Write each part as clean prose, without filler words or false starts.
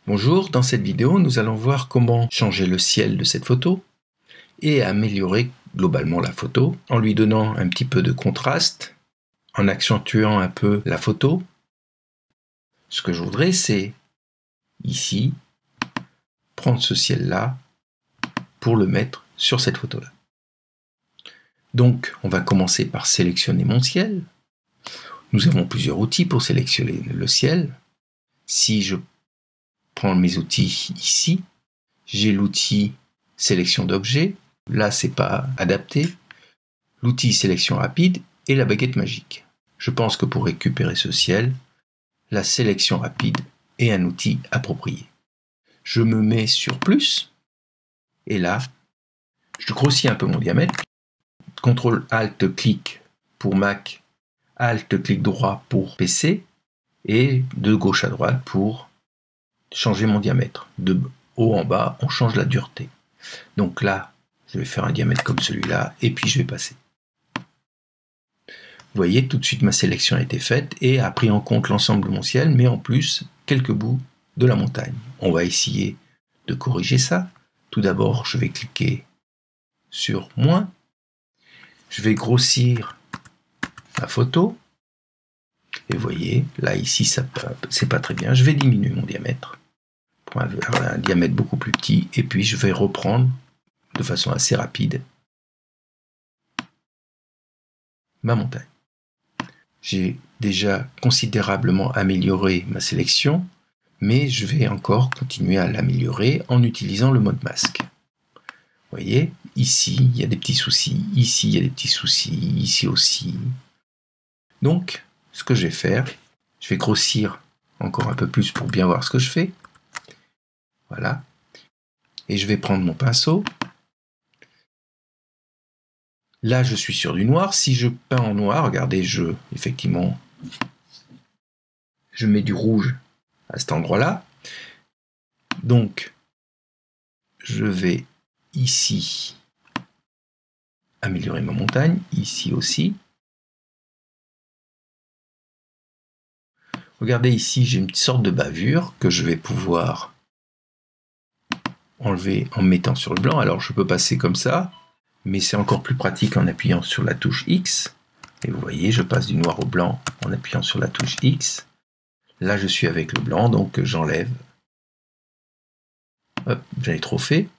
Bonjour, dans cette vidéo, nous allons voir comment changer le ciel de cette photo et améliorer globalement la photo en lui donnant un petit peu de contraste, en accentuant un peu la photo. Ce que je voudrais, c'est ici prendre ce ciel-là pour le mettre sur cette photo-là. Donc, on va commencer par sélectionner mon ciel. Nous avons plusieurs outils pour sélectionner le ciel. Si je prends mes outils ici, j'ai l'outil sélection d'objets. Là, c'est pas adapté. L'outil sélection rapide et la baguette magique. Je pense que pour récupérer ce ciel, la sélection rapide est un outil approprié. Je me mets sur plus et là, je grossis un peu mon diamètre. CTRL-ALT-clic pour Mac, ALT-clic droit pour PC et de gauche à droite pour changer mon diamètre. De haut en bas, on change la dureté. Donc là, je vais faire un diamètre comme celui-là et puis je vais passer. Vous voyez, tout de suite ma sélection a été faite et a pris en compte l'ensemble de mon ciel, mais en plus quelques bouts de la montagne. On va essayer de corriger ça. Tout d'abord, je vais cliquer sur moins. Je vais grossir la photo. Et vous voyez, là, ici, c'est pas très bien. Je vais diminuer mon diamètre pour un diamètre beaucoup plus petit. Et puis, je vais reprendre de façon assez rapide ma montagne. J'ai déjà considérablement amélioré ma sélection, mais je vais encore continuer à l'améliorer en utilisant le mode masque. Vous voyez, ici, il y a des petits soucis, ici, il y a des petits soucis, ici aussi. Donc, ce que je vais faire, je vais grossir encore un peu plus pour bien voir ce que je fais. Voilà. Et je vais prendre mon pinceau. Là, je suis sur du noir. Si je peins en noir, regardez, effectivement, je mets du rouge à cet endroit-là. Donc, je vais ici améliorer ma montagne, ici aussi. Regardez ici, j'ai une sorte de bavure que je vais pouvoir enlever en mettant sur le blanc. Alors, je peux passer comme ça, mais c'est encore plus pratique en appuyant sur la touche X. Et vous voyez, je passe du noir au blanc en appuyant sur la touche X. Là, je suis avec le blanc, donc j'enlève. Hop, j'avais trop fait.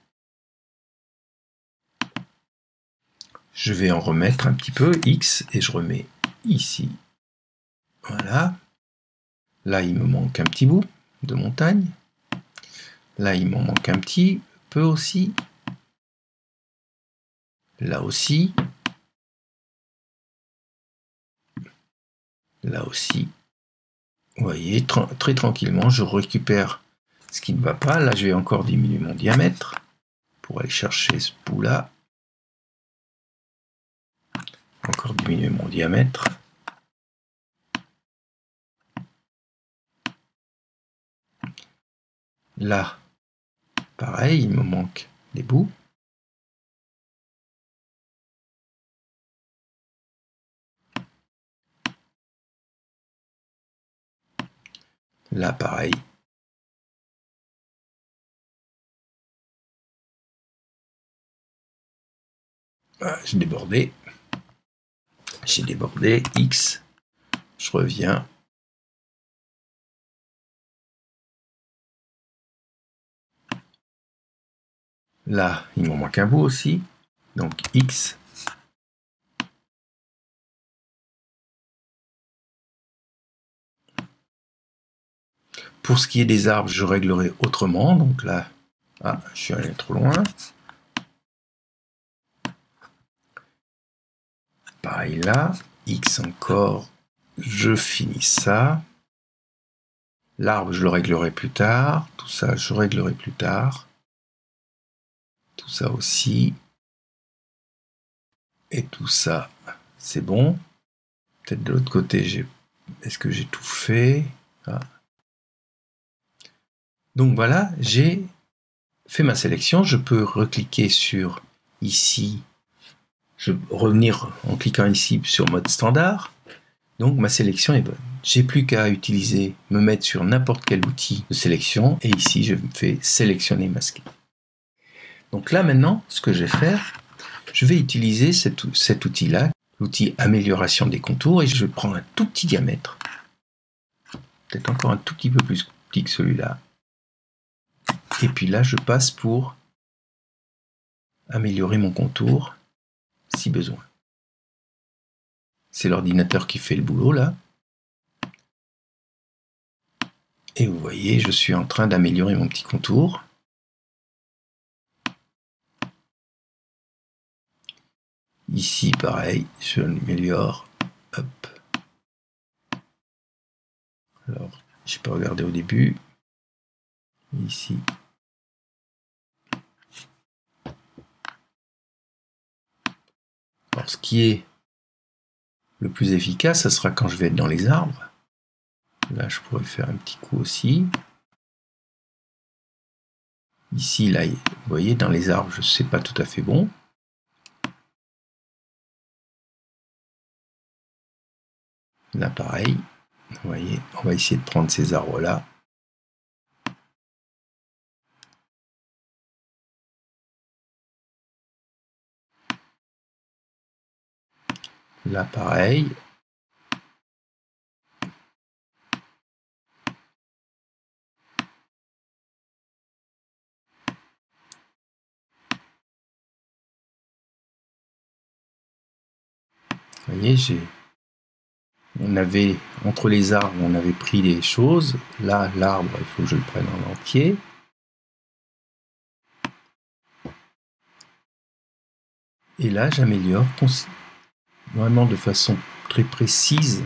Je vais en remettre un petit peu, X, et je remets ici. Voilà. Là, il me manque un petit bout de montagne. Là, il m'en manque un petit peu aussi. Là aussi. Là aussi. Vous voyez, très tranquillement, je récupère ce qui ne va pas. Là, je vais encore diminuer mon diamètre pour aller chercher ce bout-là. Encore diminuer mon diamètre. Là, pareil, il me manque des bouts. Là, pareil. Voilà, j'ai débordé. J'ai débordé. X. Je reviens. Là, il m'en manque un bout aussi. Donc X. Pour ce qui est des arbres, je réglerai autrement. Donc là, je suis allé trop loin. Pareil là. X encore. Je finis ça. L'arbre, je le réglerai plus tard. Tout ça, je réglerai plus tard. Tout ça aussi. Et tout ça, c'est bon. Peut-être de l'autre côté, est-ce que j'ai tout fait? Donc voilà, j'ai fait ma sélection. Je peux recliquer sur ici. Je vais revenir en cliquant ici sur mode standard. Donc ma sélection est bonne. J'ai plus qu'à me mettre sur n'importe quel outil de sélection, et ici je me fais sélectionner masquer. Donc là maintenant, ce que je vais faire, je vais utiliser cet outil-là, l'outil amélioration des contours, et je vais prendre un tout petit diamètre, peut-être encore un tout petit peu plus petit que celui-là, et puis là je passe pour améliorer mon contour si besoin. C'est l'ordinateur qui fait le boulot là. Et vous voyez, je suis en train d'améliorer mon petit contour. Ici, pareil, je l'améliore. Hop. Alors, j'ai pas regardé au début. Ici. Alors, ce qui est le plus efficace, ce sera quand je vais être dans les arbres. Là, je pourrais faire un petit coup aussi. Ici, là, vous voyez, dans les arbres, je ne sais pas tout à fait bon. Là, pareil. Vous voyez, on va essayer de prendre ces arbres-là. Là, pareil. Vous voyez, on avait, entre les arbres, on avait pris des choses. Là, l'arbre, il faut que je le prenne en entier. Et là, j'améliore vraiment de façon très précise.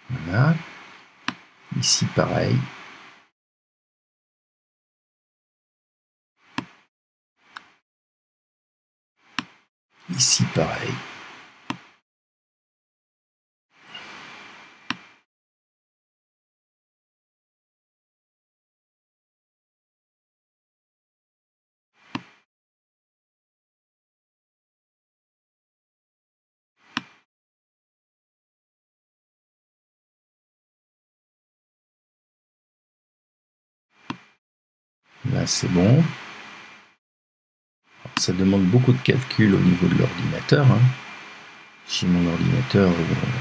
Voilà. Ici, pareil. Ici, pareil. Là, c'est bon. Alors, ça demande beaucoup de calcul au niveau de l'ordinateur. Chez mon ordinateur,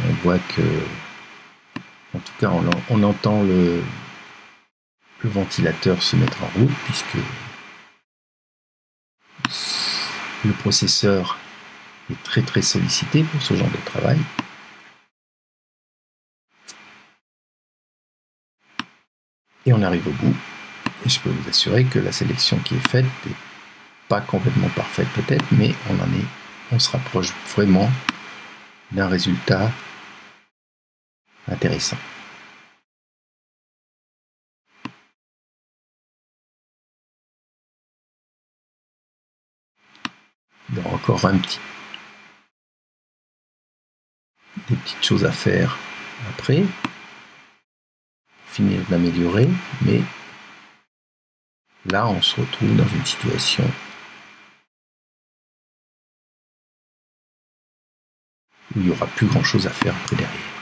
on voit que, en tout cas, on entend le ventilateur se mettre en route, puisque le processeur est très très sollicité pour ce genre de travail. Et on arrive au bout. Et je peux vous assurer que la sélection qui est faite n'est pas complètement parfaite peut-être, mais on se rapproche vraiment d'un résultat intéressant. Il y aura encore des petites choses à faire après, finir d'améliorer, mais là on se retrouve dans une situation où il n'y aura plus grand chose à faire après derrière.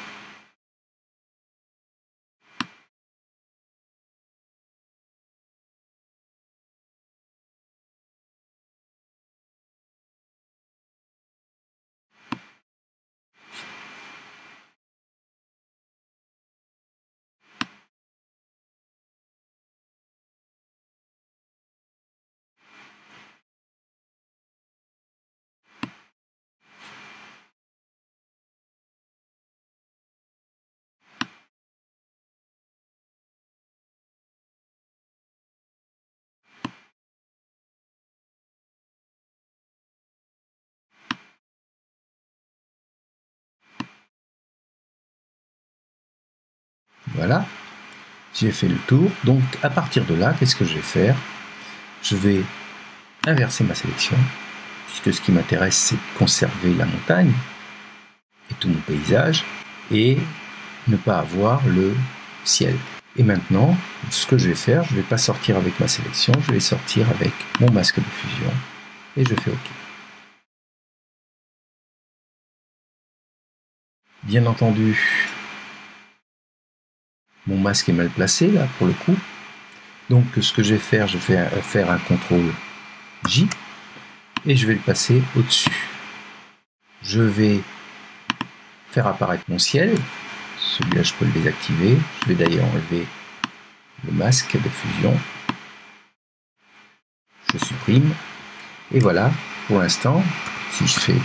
Voilà, j'ai fait le tour. Donc à partir de là, qu'est-ce que je vais faire? Je vais inverser ma sélection, puisque ce qui m'intéresse, c'est de conserver la montagne et tout mon paysage, et ne pas avoir le ciel. Et maintenant, ce que je vais faire, je ne vais pas sortir avec ma sélection, je vais sortir avec mon masque de fusion et je fais OK. Bien entendu, mon masque est mal placé là pour le coup. Donc ce que je vais faire un CTRL J et je vais le passer au-dessus. Je vais faire apparaître mon ciel. Celui-là, je peux le désactiver. Je vais d'ailleurs enlever le masque de fusion. Je supprime. Et voilà, pour l'instant, si je fais,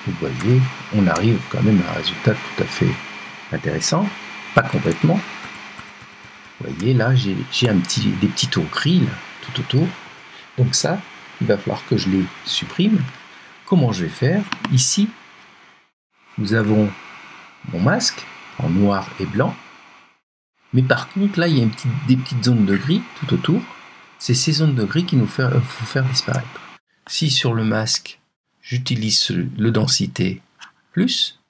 vous voyez, on arrive quand même à un résultat tout à fait intéressant. Pas complètement. Vous voyez, là, j'ai des petits tours gris là, tout autour. Donc ça, il va falloir que je les supprime. Comment je vais faire? Ici, nous avons mon masque en noir et blanc. Mais par contre, là, il y a des petites zones de gris tout autour. C'est ces zones de gris qui nous font faire disparaître. Si sur le masque, j'utilise le densité plus,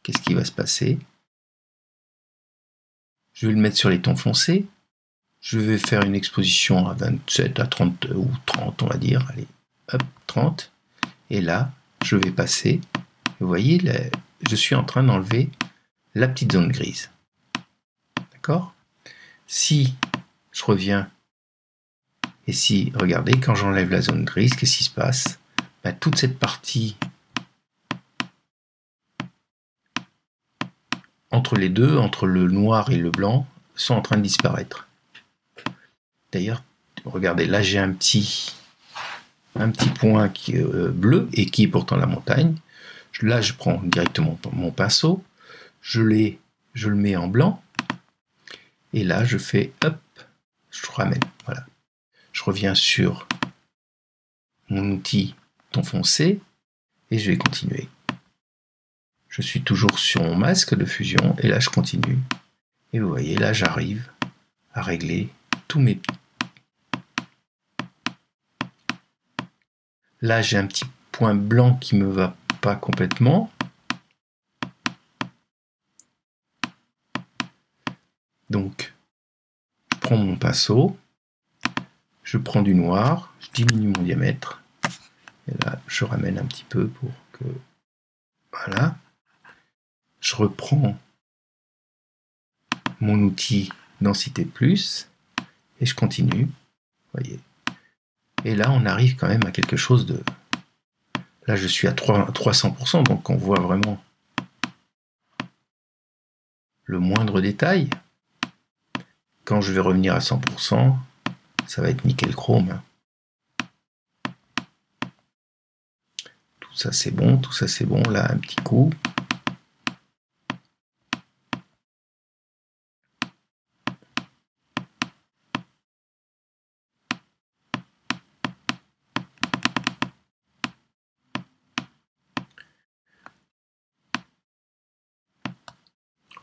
qu'est-ce qui va se passer? Je vais le mettre sur les tons foncés. Je vais faire une exposition à 27, à 30 ou 30, on va dire. Allez, hop, 30. Et là, je vais passer. Vous voyez, je suis en train d'enlever la petite zone grise. D'accord? Si je reviens, et si, regardez, quand j'enlève la zone grise, qu'est-ce qui se passe? Ben, toute cette partie entre les deux, entre le noir et le blanc, sont en train de disparaître. D'ailleurs, regardez, là j'ai un petit point qui est bleu et qui est pourtant la montagne. Là, je prends directement mon pinceau, je le mets en blanc, et là je fais hop, je ramène, voilà. Je reviens sur mon outil ton foncé et je vais continuer. Je suis toujours sur mon masque de fusion et là je continue. Et vous voyez, là j'arrive à régler tous mes... Là j'ai un petit point blanc qui me va pas complètement. Donc, je prends mon pinceau, je prends du noir, je diminue mon diamètre. Et là, je ramène un petit peu pour que... Voilà. Je reprends mon outil densité plus et je continue. Voyez. Et là, on arrive quand même à quelque chose de... Là, je suis à 300%, donc on voit vraiment le moindre détail. Quand je vais revenir à 100%, ça va être nickel chrome. Tout ça c'est bon, tout ça c'est bon. Là, un petit coup.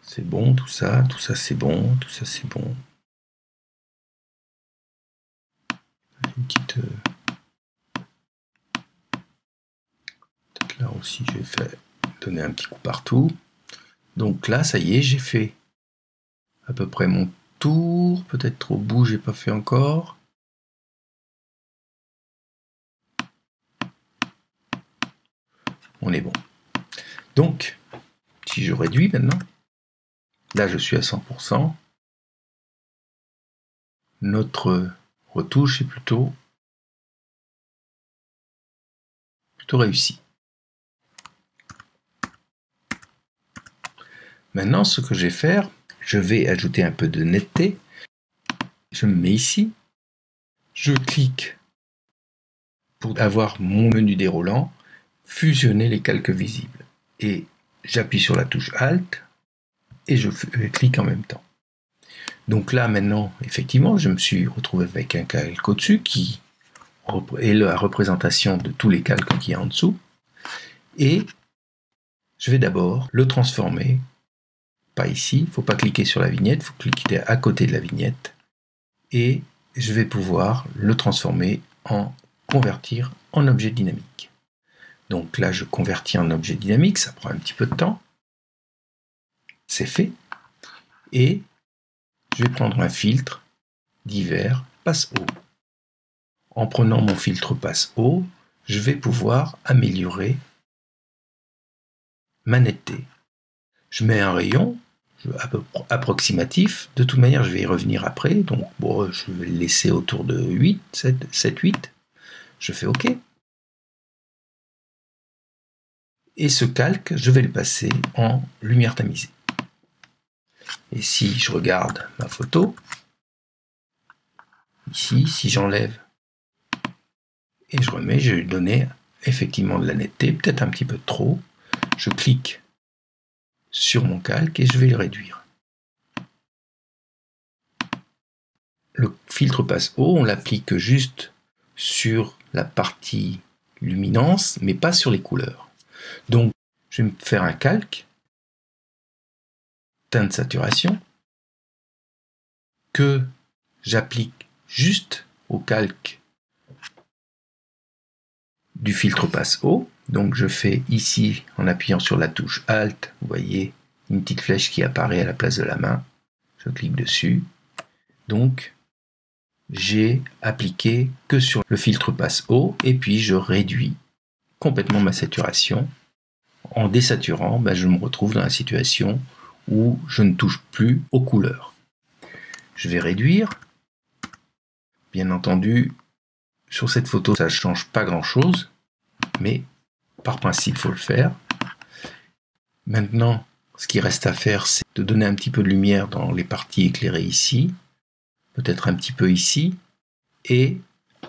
C'est bon, tout ça c'est bon, tout ça c'est bon. Une petite... Peut-être là aussi, je vais donner un petit coup partout. Donc là, ça y est, j'ai fait à peu près mon tour. Peut-être au bout, j'ai pas fait encore. On est bon. Donc, si je réduis maintenant, là je suis à 100%. Notre retouche est plutôt réussi. Maintenant, ce que je vais faire, je vais ajouter un peu de netteté. Je me mets ici. Je clique pour avoir mon menu déroulant, fusionner les calques visibles. Et j'appuie sur la touche Alt et je clique en même temps. Donc là, maintenant, effectivement, je me suis retrouvé avec un calque au-dessus qui est la représentation de tous les calques qui y a en dessous. Et je vais d'abord le transformer. Pas ici, il ne faut pas cliquer sur la vignette, il faut cliquer à côté de la vignette. Et je vais pouvoir le transformer convertir en objet dynamique. Donc là, je convertis en objet dynamique, ça prend un petit peu de temps. C'est fait. Et je vais prendre un filtre divers passe haut. En prenant mon filtre passe haut, je vais pouvoir améliorer ma netteté. Je mets un rayon à peu approximatif. De toute manière, je vais y revenir après. Donc, bon, je vais le laisser autour de 8, 7, 8. Je fais OK. Et ce calque, je vais le passer en lumière tamisée. Et si je regarde ma photo, ici, si j'enlève et je remets, je vais lui donner effectivement de la netteté, peut-être un petit peu trop. Je clique sur mon calque et je vais le réduire. Le filtre passe haut, on l'applique juste sur la partie luminance, mais pas sur les couleurs. Donc, je vais me faire un calque, teinte saturation, que j'applique juste au calque du filtre passe haut. Donc, je fais ici, en appuyant sur la touche Alt, vous voyez une petite flèche qui apparaît à la place de la main. Je clique dessus. Donc, j'ai appliqué que sur le filtre passe haut et puis je réduis complètement ma saturation. En désaturant, je me retrouve dans la situation où je ne touche plus aux couleurs. Je vais réduire. Bien entendu, sur cette photo, ça ne change pas grand-chose, mais par principe, il faut le faire. Maintenant, ce qui reste à faire, c'est de donner un petit peu de lumière dans les parties éclairées ici, peut-être un petit peu ici, et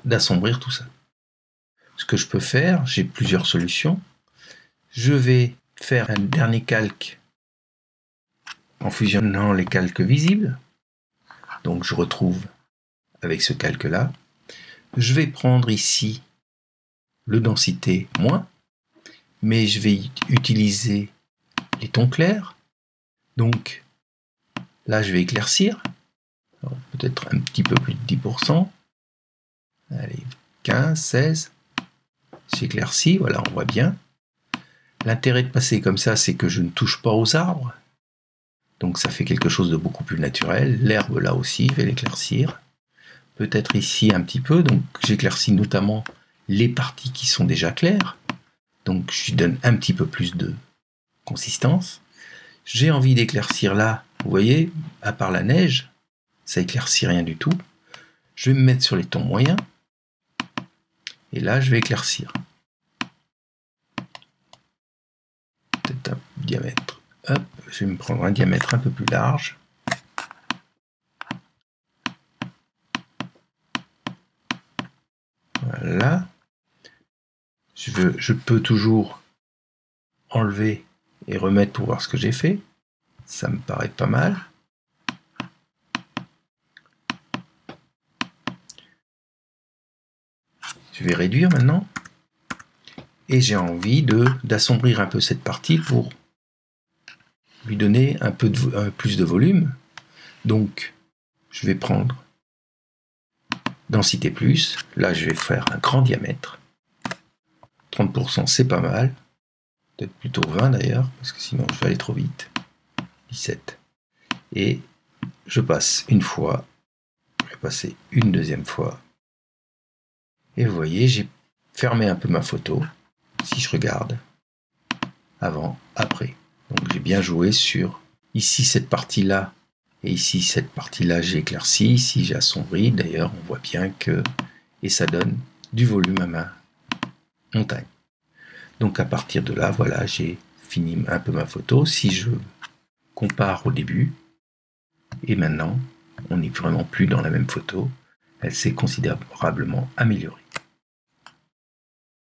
d'assombrir tout ça. Ce que je peux faire, j'ai plusieurs solutions. Je vais faire un dernier calque en fusionnant les calques visibles. Donc je retrouve avec ce calque-là. Je vais prendre ici le densité moins, mais je vais utiliser les tons clairs. Donc là, je vais éclaircir. Peut-être un petit peu plus de 10%. Allez, 15, 16. J'éclaircis, voilà, on voit bien. L'intérêt de passer comme ça, c'est que je ne touche pas aux arbres. Donc ça fait quelque chose de beaucoup plus naturel. L'herbe là aussi, je vais l'éclaircir. Peut-être ici un petit peu, donc j'éclaircis notamment les parties qui sont déjà claires. Donc je lui donne un petit peu plus de consistance. J'ai envie d'éclaircir là, vous voyez, à part la neige, ça éclaircit rien du tout. Je vais me mettre sur les tons moyens. Et là, je vais éclaircir. Peut-être un diamètre. Hop, je vais me prendre un diamètre un peu plus large. Voilà. Je peux toujours enlever et remettre pour voir ce que j'ai fait. Ça me paraît pas mal. Je vais réduire maintenant. Et j'ai envie d'assombrir un peu cette partie pour lui donner un peu plus de volume. Donc, je vais prendre densité plus. Là, je vais faire un grand diamètre. 30%, c'est pas mal. Peut-être plutôt 20 d'ailleurs, parce que sinon je vais aller trop vite. 17. Et je passe une fois. Je vais passer une deuxième fois. Et vous voyez, j'ai fermé un peu ma photo. Si je regarde, avant, après. Donc j'ai bien joué sur ici cette partie-là et ici cette partie-là, j'ai éclairci, ici j'ai assombri. D'ailleurs, on voit bien que et ça donne du volume à ma montagne. Donc à partir de là, voilà, j'ai fini un peu ma photo. Si je compare au début et maintenant, on n'est vraiment plus dans la même photo. Elle s'est considérablement améliorée.